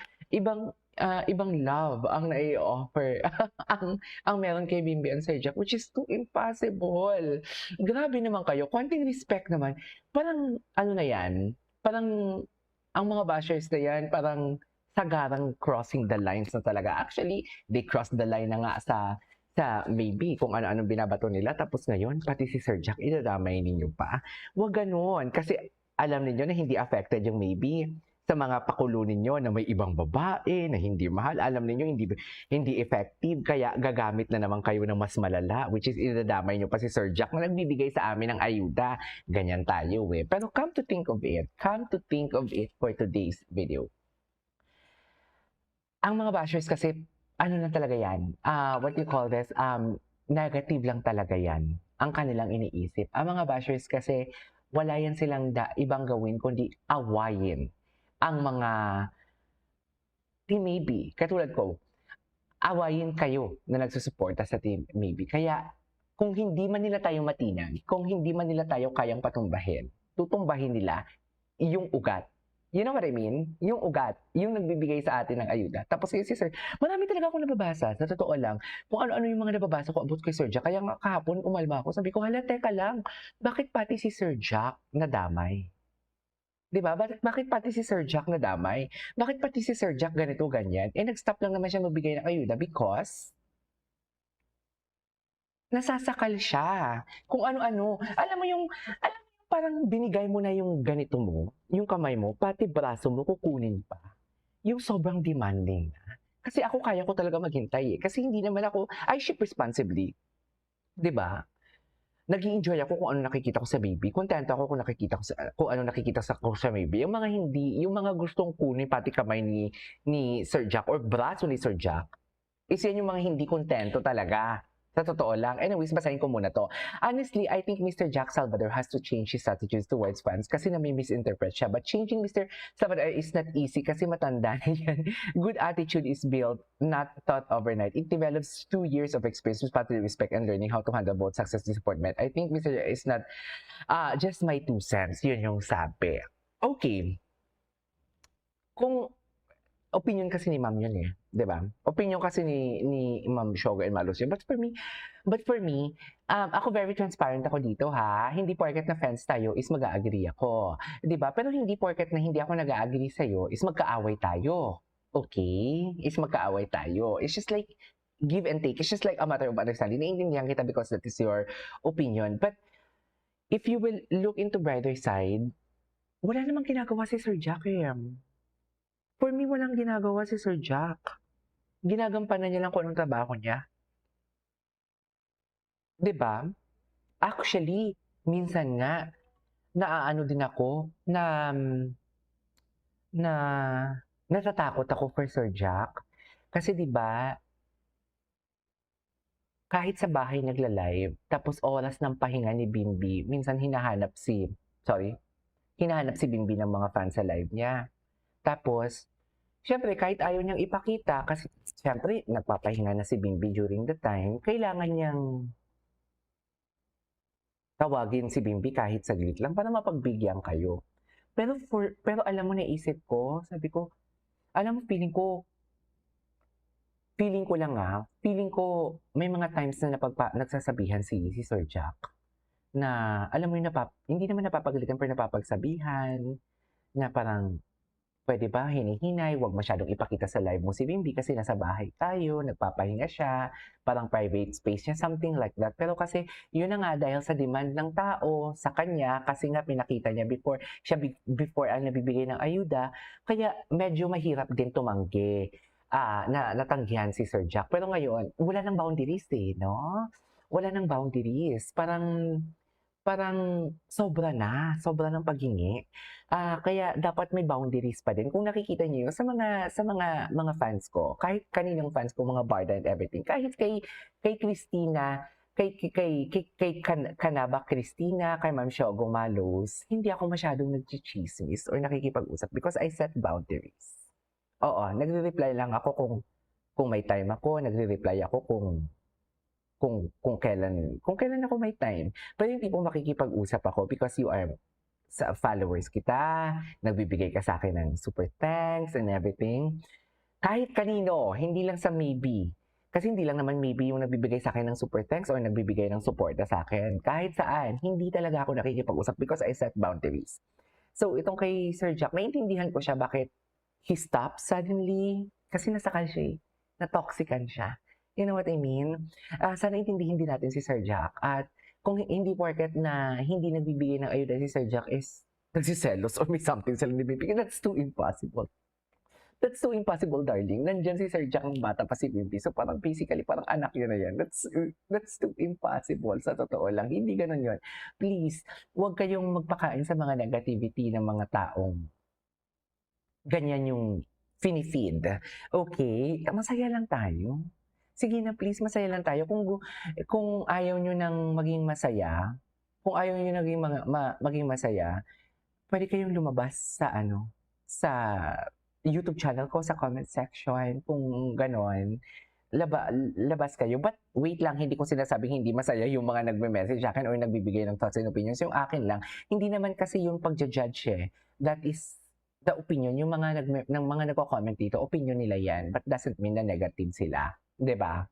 ibang love ang nai-offer ang meron kay Bimbi and Sir Jack, which is too impossible. Grabe naman kayo. Konting respect naman. Parang ano na yan, parang ang mga bashers na yan, parang sagarang crossing the lines na talaga. Actually, they crossed the line na nga sa maybe kung ano-anong binabato nila. Tapos ngayon, pati si Sir Jack, idadamay ninyo pa. Huwag ganun. Kasi alam ninyo na hindi affected yung maybe sa mga pakulo ninyo na may ibang babae na hindi mahal. Alam ninyo hindi effective. Kaya gagamit na naman kayo ng mas malala, which is idadamay nyo pa si Sir Jack na nagbibigay sa amin ng ayuda. Ganyan tayo eh. Pero come to think of it for today's video. Ang mga bashers kasi, ano lang talaga yan? What you call this? Negative lang talaga yan. Ang kanilang iniisip. Ang mga bashers kasi, wala yan silang ibang gawin kundi awayin ang mga Team Maybe. Katulad ko, awayin kayo na nagsusuporta sa Team Maybe. Kaya, kung hindi man nila tayo matinag, kung hindi man nila tayo kayang patumbahin, tutumbahin nila yung ugat. You know what I mean? Yung ugat, yung nagbibigay sa atin ng ayuda. Tapos si Sir, marami talaga akong nababasa. Sa totoo lang, kung ano-ano yung mga nababasa ko about kay Sir Jack. Kaya nga kahapon, umalma ako. Sabi ko, hala, teka lang. Bakit pati si Sir Jack nadamay? Diba? Bakit pati si Sir Jack nadamay? Bakit pati si Sir Jack ganito, ganyan? Nag-stop lang naman siya magbigay ng ayuda because nasasakal siya. Kung ano-ano. Alam mo parang binigay mo na yung ganito mo, yung kamay mo, pati braso mo, kukunin pa. Yung sobrang demanding na. Kasi ako kaya ko talaga maghintay eh. Kasi hindi naman ako, I ship responsibly. Diba? nag-i-enjoy ako kung ano nakikita ko sa baby. Kontento ako kung nakikita ko kung ano nakikita ko sa baby. Yung mga hindi, yung mga gustong kunin pati kamay ni Sir Jack or braso ni Sir Jack, is yan yung mga hindi kontento talaga. Sa totoo lang. Anyways, basahin ko muna to. Honestly, I think Mr. Jack Salvador has to change his attitudes towards fans kasi nami-misinterpret siya. But changing Mr. Salvador is not easy kasi matanda na yan. Good attitude is built, not taught overnight. It develops 2 years of experience, responsibility, respect, and learning how to handle both success and disappointment. I think Mr. Jack is not just my 2 cents. Yun yung sabi. Okay. Kung opinion kasi ni Ma'am yun eh, 'di ba? Opinion kasi ni Ma'am Shoga and Malus yun. But for me, ako very transparent ako dito ha. Hindi porket na fans tayo is mag-agree ako, 'di ba? Pero hindi porket na hindi ako nag-agree sa iyo is magkaaway tayo. Okay? Is magkaaway tayo. It's just like give and take. It's just like a matter of understanding. Naiintindihan kita because that is your opinion. But if you will look into brighter side, wala namang ginagawa si Sir Jack eh. For me, walang ginagawa si Sir Jack. Ginagampanan niya lang kung anong trabaho niya. 'Di ba? Actually, minsan nga, naaano din ako na natatakot ako for Sir Jack. Kasi 'di ba, kahit sa bahay nagla-live, tapos oras ng pahinga ni Bimbi, minsan hinahanap si Bimbi ng mga fans sa live niya. Tapos, syempre, kahit ayaw niyang ipakita, kasi syempre, nagpapahinga na si Bimbi during the time, kailangan niyang tawagin si Bimbi kahit saglit lang para mapagbigyan kayo. Pero alam mo, naisip ko, sabi ko, alam mo, feeling ko may mga times na nagsasabihan si Sir Jack na, alam mo yung hindi naman napapagalitan pero napapagsabihan na parang, pwede ba hinihinay, wag masyadong ipakita sa live mo si Bimbi kasi nasa bahay tayo, nagpapahinga siya, parang private space niya, something like that. Pero kasi yun na nga dahil sa demand ng tao sa kanya, kasi nga pinakita niya before ang nabibigay ng ayuda, kaya medyo mahirap din tumanggi na natanggihan si Sir Jack. Pero ngayon, wala nang boundaries eh, no? Wala nang boundaries. Parang sobra ng paghingi. Kaya dapat may boundaries pa din. Kung nakikita niyo sa mga fans ko, kahit kaninong fans ko, mga Barda and everything, kahit kay Christina, kay Kanaba Christina, kay Ma'am Shogo Malos, hindi ako masyadong nagchichismis or nakikipag-usap because I set boundaries. Oo, nagre-reply lang ako kung may time ako, nagre-reply ako kung kailan ako may time. Pero hindi po makikipag-usap ako because you are sa followers kita, nagbibigay ka sa akin ng super thanks and everything. Kahit kanino, hindi lang sa maybe. Kasi hindi lang naman maybe yung nagbibigay sa akin ng super thanks or nagbibigay ng suporta sa akin. Kahit saan, hindi talaga ako nakikipag-usap because I set boundaries. So, itong kay Sir Jack, maintindihan ko siya bakit he stopped suddenly. Kasi nasakal siya eh. Na-toxican siya. You know what I mean? Sana intindihin din natin si Sir Jack. At kung hindi porket na hindi nagbibigay ng ayuda si Sir Jack is nagsiselos or may something silang nabibigay, that's too impossible. That's too impossible, darling. Nandyan si Sir Jack ng bata pa si Bimbi. So parang basically, parang anak yun na yan. That's too impossible. Sa totoo lang. Hindi ganun yun. Please, huwag kayong magpakain sa mga negativity ng mga taong ganyan yung finifeed. Okay? Masaya lang tayo. Sige na please, masaya lang tayo. Kung ayaw nyo nang maging masaya, kung ayaw nyo naging maging masaya, pwede kayong lumabas sa YouTube channel ko, sa comment section, kung ganon. Labas kayo. But wait lang, hindi ko sinasabing hindi masaya yung mga nagme-message sa akin or nagbibigay ng thoughts and opinions. Yung akin lang, hindi naman kasi yung pagja-judge eh. That is the opinion. Yung mga nagko-comment dito, opinion nila yan. But doesn't mean na negative sila. 'Di ba?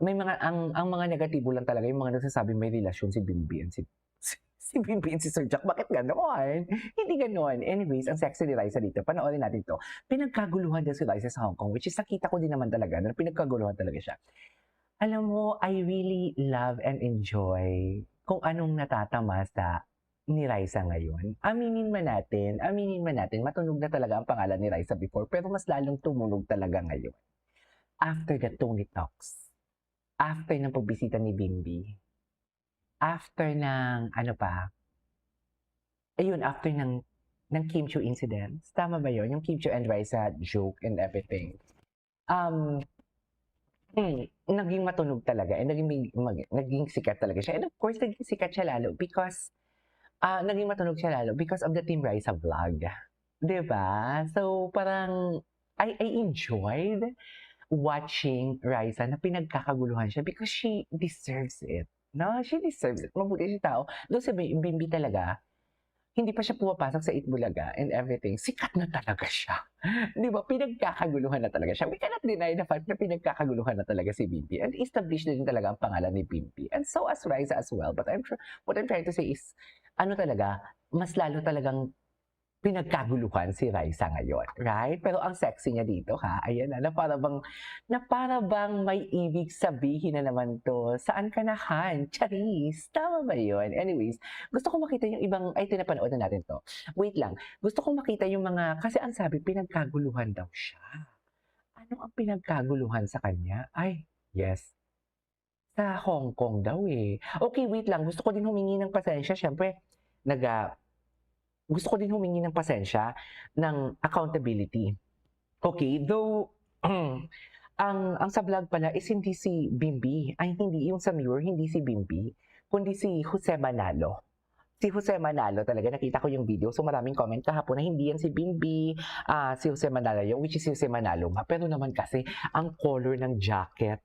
May ang mga negatibo lang talaga yung mga nagsasabing may relasyon si Bimbi and si Bimbi and si Sir Jack. Bakit ganoon? Hindi ganoon. Anyways, ang sexy ni Raisa dito. Panoorin natin to. Pinagkaguluhan din si Raisa sa Hong Kong, which is nakita ko din naman talaga na pinagkaguluhan talaga siya. Alam mo, I really love and enjoy kung anong natatamasa ni Raisa ngayon. Aminin man natin, matunog na talaga ang pangalan ni Raisa before, pero mas lalong tumunog talaga ngayon. After the Tony Talks, after ng pagbisita ni Bimbi, after ng, ano pa, ayun, after ng Kim Chiu incidents. Tama ba yun? Yung Kim Chiu and Raisa joke and everything. Naging matunog talaga and naging sikat talaga siya. And of course, naging sikat siya lalo because naging matunog siya lalo because of the Team Raisa vlog. 'Di ba? So, parang I enjoyed watching Raisa na pinagkakaguluhan siya because she deserves it. No, she deserves it. Mabuti siya tao. Doon sa Bimbi talaga, hindi pa siya pumapasok sa Itbulaga and everything. Sikat na talaga siya. Di ba? Pinagkakaguluhan na talaga siya. We cannot deny the fact na pinagkakaguluhan na talaga si Bimbi. And established na din talaga ang pangalan ni Bimbi. And so as Raisa as well. But what I'm trying to say is, ano talaga, mas lalo talagang pinagkaguluhan si Raisa ngayon, right? Pero ang sexy niya dito, ha? Ayan na para bang may ibig sabihin na naman to. Saan ka na, Han? Charis, tama ba yun? Anyways, gusto ko makita yung ibang, ay, tinapanood na natin to. Wait lang, gusto ko makita yung mga, kasi ang sabi, pinagkaguluhan daw siya. Ano ang pinagkaguluhan sa kanya? Ay, yes. Sa Hong Kong daw eh. Okay, wait lang, gusto ko din humingi ng pasensya. Siyempre, gusto ko din humingi ng pasensya ng accountability. Okay, though ang sa vlog pala is hindi si Bimbi, ay hindi yung sa mirror, hindi si Bimbi, kundi si Jose Manalo. Si Jose Manalo talaga, nakita ko yung video. So maraming comment kahapon na hindi yan si Bimbi, si Jose Manalo yung, which is si Jose Manalo nga. Pero naman kasi, ang color ng jacket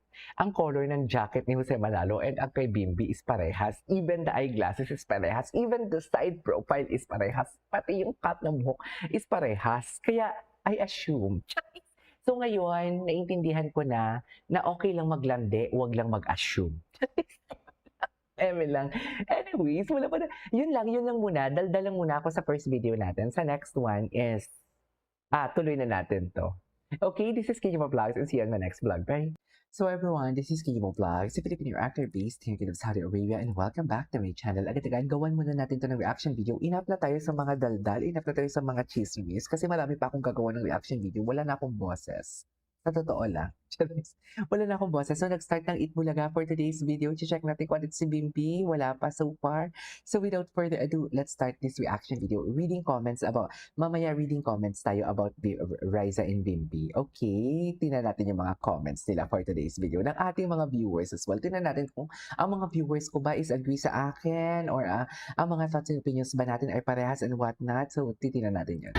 ni Jose Manalo and ang kay Bimbi is parehas. Even the eyeglasses is parehas. Even the side profile is parehas. Pati yung cut ng buhok is parehas. Kaya, I assume. So ngayon, naintindihan ko na okay lang maglandi, wag lang mag-assume. Lang. Anyways, wala pa na. Yun lang muna. Daldal lang muna ako sa first video natin. Sa next one is, tuloy na natin to. Okay, this is Kimo Vlogs and see you on my next vlog. Bye! So everyone, this is Kimo Vlogs, a Filipino actor based here in Saudi Arabia, and welcome back to my channel. Agad-agad, gawan muna natin to ng reaction video. Inap na tayo sa mga daldal, inap na tayo sa mga chismis, kasi marami pa akong gagawa ng reaction video. Wala na akong boses. Sa totoo lang. Wala na akong boses. So, nag-start ng Itbulaga for today's video. Check natin kung ano si Bimbi. Wala pa so far. So, without further ado, let's start this reaction video. Mamaya reading comments tayo about Raisa and Bimbi. Okay? Tingnan natin yung mga comments nila for today's video. Ng ating mga viewers as well. Tingnan natin kung ang mga viewers ko ba is agree sa akin or ang mga thoughts and opinions ba natin ay parehas and whatnot. So, titingnan natin yun.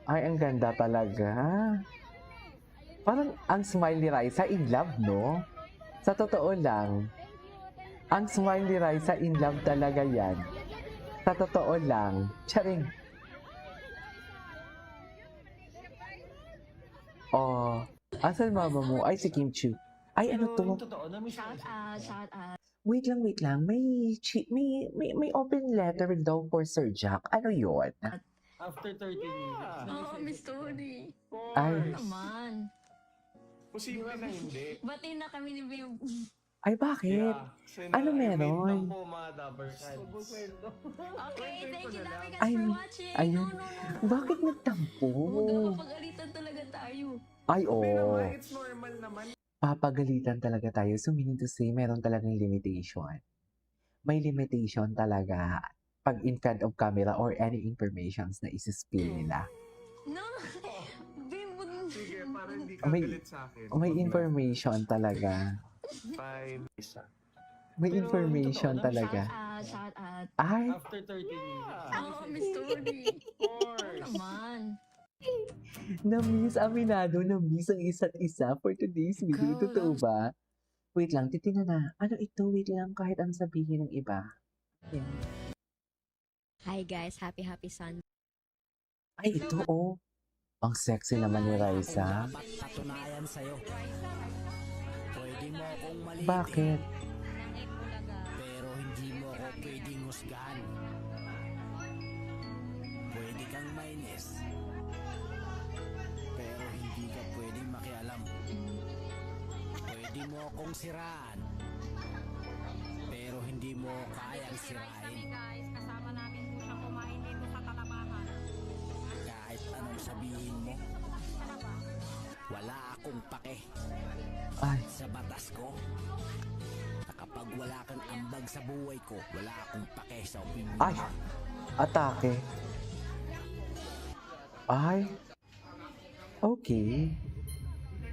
Ay, ang ganda talaga. Parang ang smile ni Raisa in love, no? Sa totoo lang, ang smile ni Raisa in love talaga yan. Sa totoo lang. Charing. Oh, asan mama mo? Ay, si Kim Chiu. Ay, ano to? Shout out. Wait lang. May open letter daw for Sir Jack. Ano yun? After 13 years. Oo, Miss Tony. Ay. Naman. Posible na hindi. Bati na kami ni Bim. Ay, bakit? Ano meron? po mga dabber cards. Okay, thank you Nabi guys Ay, for watching. ayun. Bakit nagtampo? Magkakapagalitan talaga tayo. Ay, It's normal naman. papagalitan talaga tayo. So, meaning to say, meron talagang limitation. May limitation talaga pag in front of camera or any informations na isi-spill nila. No! Bim, Sige, para hindi ka May- galit sa akin. May information talaga. Fine. May Pero information totoo, talaga. Shout out. Ay, After 13 years. Oo, Miss Tony. Of course. Naman. aminado, na-miss ang isa't isa for today's video. Go, Totoo ba? Wait lang, titingnan na. Ano ito? Wait lang, kahit ang sabihin ng iba. Yan. Hi guys, happy Sunday. Ay, ito oh. Ang sexy naman ni Raisa. Bakit? Pero hindi mo ako pwedeng husgahan. Pwede kang mainis. Pero hindi ka pwedeng makialam. Pwede mo akong siraan. Pero hindi mo kayang sirain. Kasama namin po siyang kumain dito sa Talamahan. Kahit anong sabihin mo, wala akong pake. Ay, sa batas ko. Na kapag wala kang ambag sa buhay ko, wala akong pake sa opinion. ay, atake. Ay, okay.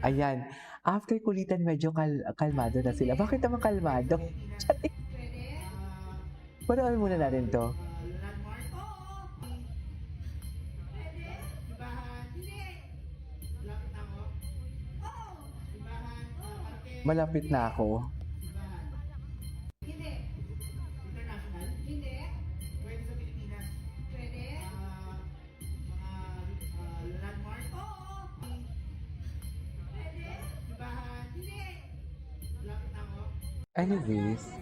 Ayan, after kulitan medyo kalmado na sila. Bakit naman kalmado? Panoorin muna natin to. Malapit na ako. Anyways,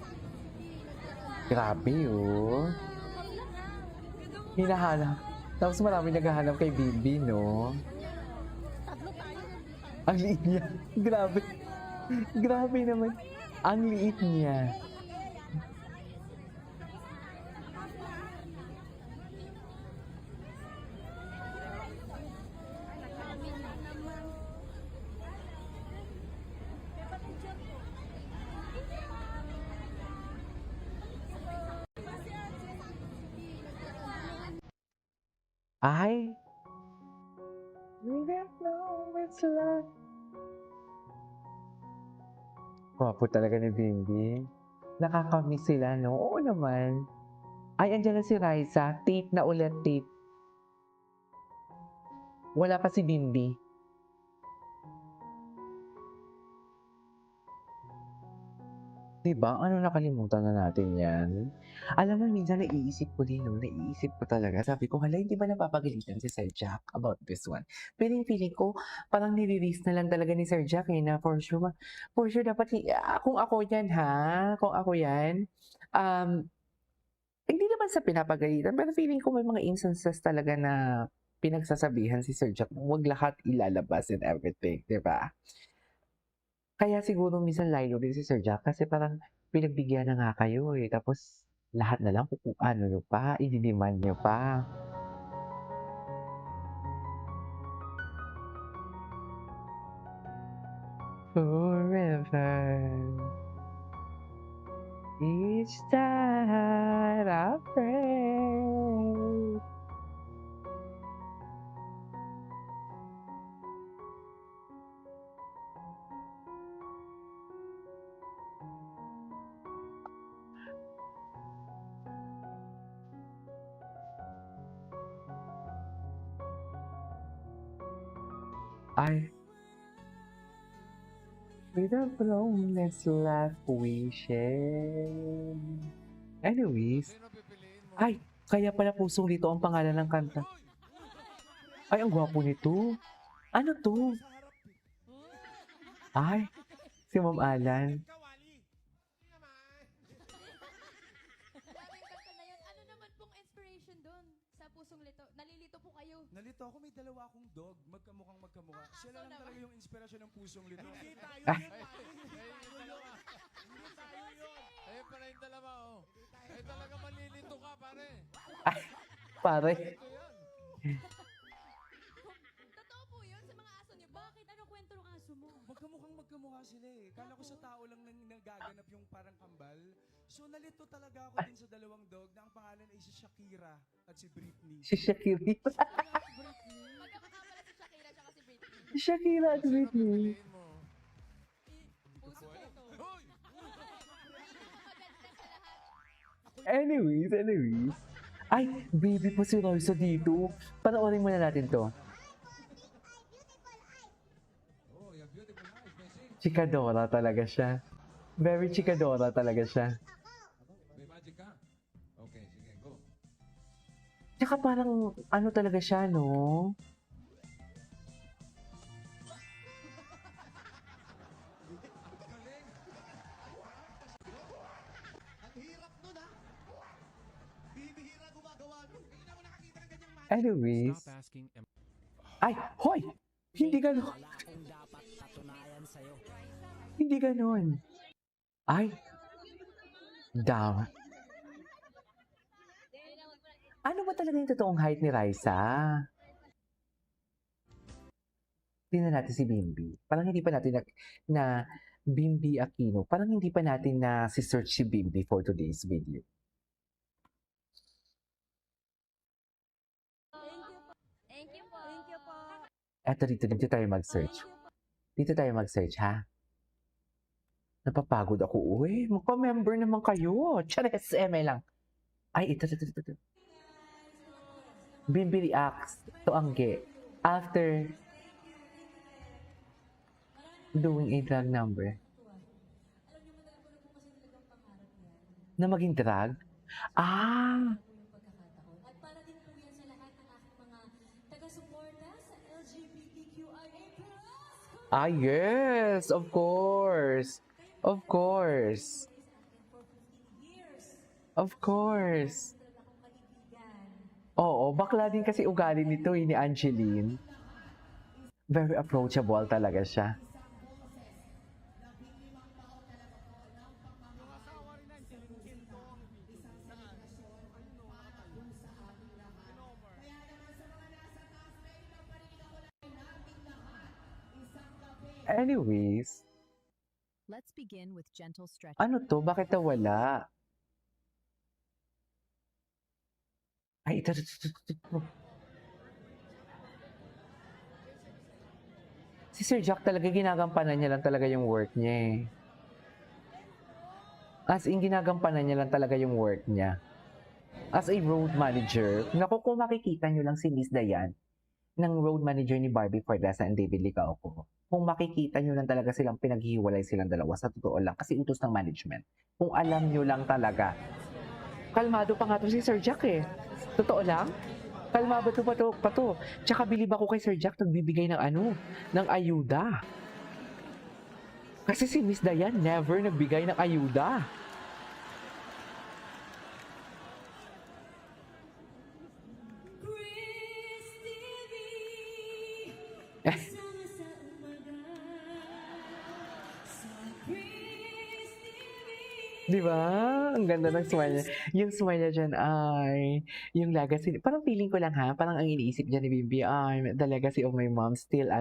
grabe oh. Hinahanap. Tapos marami naghahanap kay Bibi, no? Ang liit niya. Grabe. Grabe naman. Ang liit niya. Ay. We don't know what's love. Gwapo talaga ni Bimbi. Nakakamiss sila, no? Oo naman. Ay, andyan na si Raisa. Tate na ulit, Tate. Wala pa si Bimbi. Diba? Ano nakalimutan na natin yan? Alam mo, minsan naiisip ko din, no? Naiisip ko talaga. Sabi ko, hala, hindi ba napapagalitan si Sir Jack about this one? Feeling ko, parang nire-release na lang talaga ni Sir Jack, na for sure dapat, kung ako yan, ha? Kung ako yan, hindi naman sa pinapagalitan, pero feeling ko may mga instances talaga na pinagsasabihan si Sir Jack, huwag lahat ilalabas and everything, di ba? Kaya siguro minsan lilo din si Sir Jack kasi parang pinagbigyan na nga kayo eh. Tapos lahat na lang kung ano nyo pa, idiniman nyo pa. Forever each time I pray. Ay, with a boneless life we share. Anyways, ay, kaya pala Pusong Lito ang pangalan ng kanta. Ay, ang gwapo nito. Ano to? Ay, si Ma'am Alan. Ano naman pong inspiration doon sa Pusong Lito? Nalilito po kayo. Nalito ako, may dalawa akong dog, magkamukha. Sila lang talaga yung inspirasyon ng Pusong Lito. Hindi tayo Ah. yun, Hindi tayo yun. Ayun pala yung dalawa, oh. Ay, talaga malilito ka, pare. Pare. Totoo po yun sa mga aso niyo. Bakit? Ano kwento ng aso mo? Magkamukha sila eh. Kala ko sa tao lang nagaganap yung parang kambal. So nalito talaga ako din sa dalawang dog na ang pangalan ay si Shakira at si Britney. Si Shakira. Magkamukha pala si Shakira at si Britney. Si Shakira at Britney. Piliin mo. Puso Lito. Hoy! Anyways. Ay, baby po si Royce dito. Panoorin muna natin to. Oh, your beautiful eyes, Messi. Chikadora talaga siya. Very chikadora talaga siya. May magic ka? Okay, sige, go. Tsaka parang ano talaga siya, no? Anyways. Ay, hoy! Hindi ganon. Wala akong dapat patunayan sa'yo. Hindi ganon. Ay. Daw. Ano ba talaga yung totoong height ni Raisa? tingnan natin si Bimbi. Parang hindi pa natin na Bimbi Aquino. Parang hindi pa natin na si-search si Bimbi for today's video. Thank you po. Thank you po. Eto dito tayo mag-search. Dito tayo mag-search, ha? Napapagod ako. Uy, magpa-member naman kayo. Chares, eme lang. Ay, ito. Bimbi reacts to Angge after doing a drag number. Na maging drag? Ah! At para din po yan sa lahat ng aking mga taga-suporta sa LGBTQIA+. Ah, yes! Of course! Of course! Of course! Oo, bakla din kasi ugali nito ni Angeline. Very approachable talaga siya. Anyways, Let's begin with gentle stretching. ano to? Bakit nawala? Ay, ito. Si Sir Jack talaga, ginagampanan niya lang talaga yung work niya eh. As in, ginagampanan niya lang talaga yung work niya. As a road manager, naku, kung makikita niyo lang si Miss Dayan, ng road manager ni Barbie Fortesa and David Licauco, kung makikita nyo lang talaga silang pinaghiwalay silang dalawa, sa totoo lang, kasi utos ng management. Kung alam nyo lang talaga. Kalmado pa nga to si Sir Jack eh. Totoo lang. Kalmado pa to. Tsaka bilib ako kay Sir Jack nagbibigay ng ng ayuda. Kasi si Miss Dayan never nagbigay ng ayuda. Di ba? Ang ganda ng smile niya. Yung smile niya dyan ay, yung legacy. Parang feeling ko lang ha, parang ang iniisip niya ni Bimbi, ay, the legacy of my mom still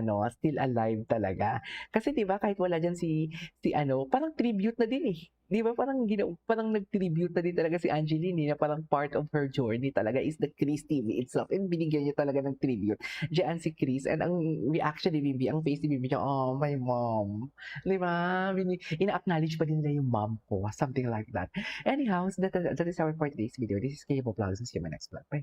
alive talaga. Kasi di ba kahit wala dyan si parang tribute na din eh. Di ba parang nag-tribute na din talaga si Angeline na parang part of her journey talaga is the Chris TV itself. And binigyan niya talaga ng tribute. Diyan si Chris and ang reaction ni Bimbi, ang face ni Bimbi niya, oh, my mom. Di ba? Ina-acknowledge pa din nila yung mom ko. Something like that. Anyhow, so that is our for today's video. This is Kayo Vlogs. See you in my next vlog. Bye.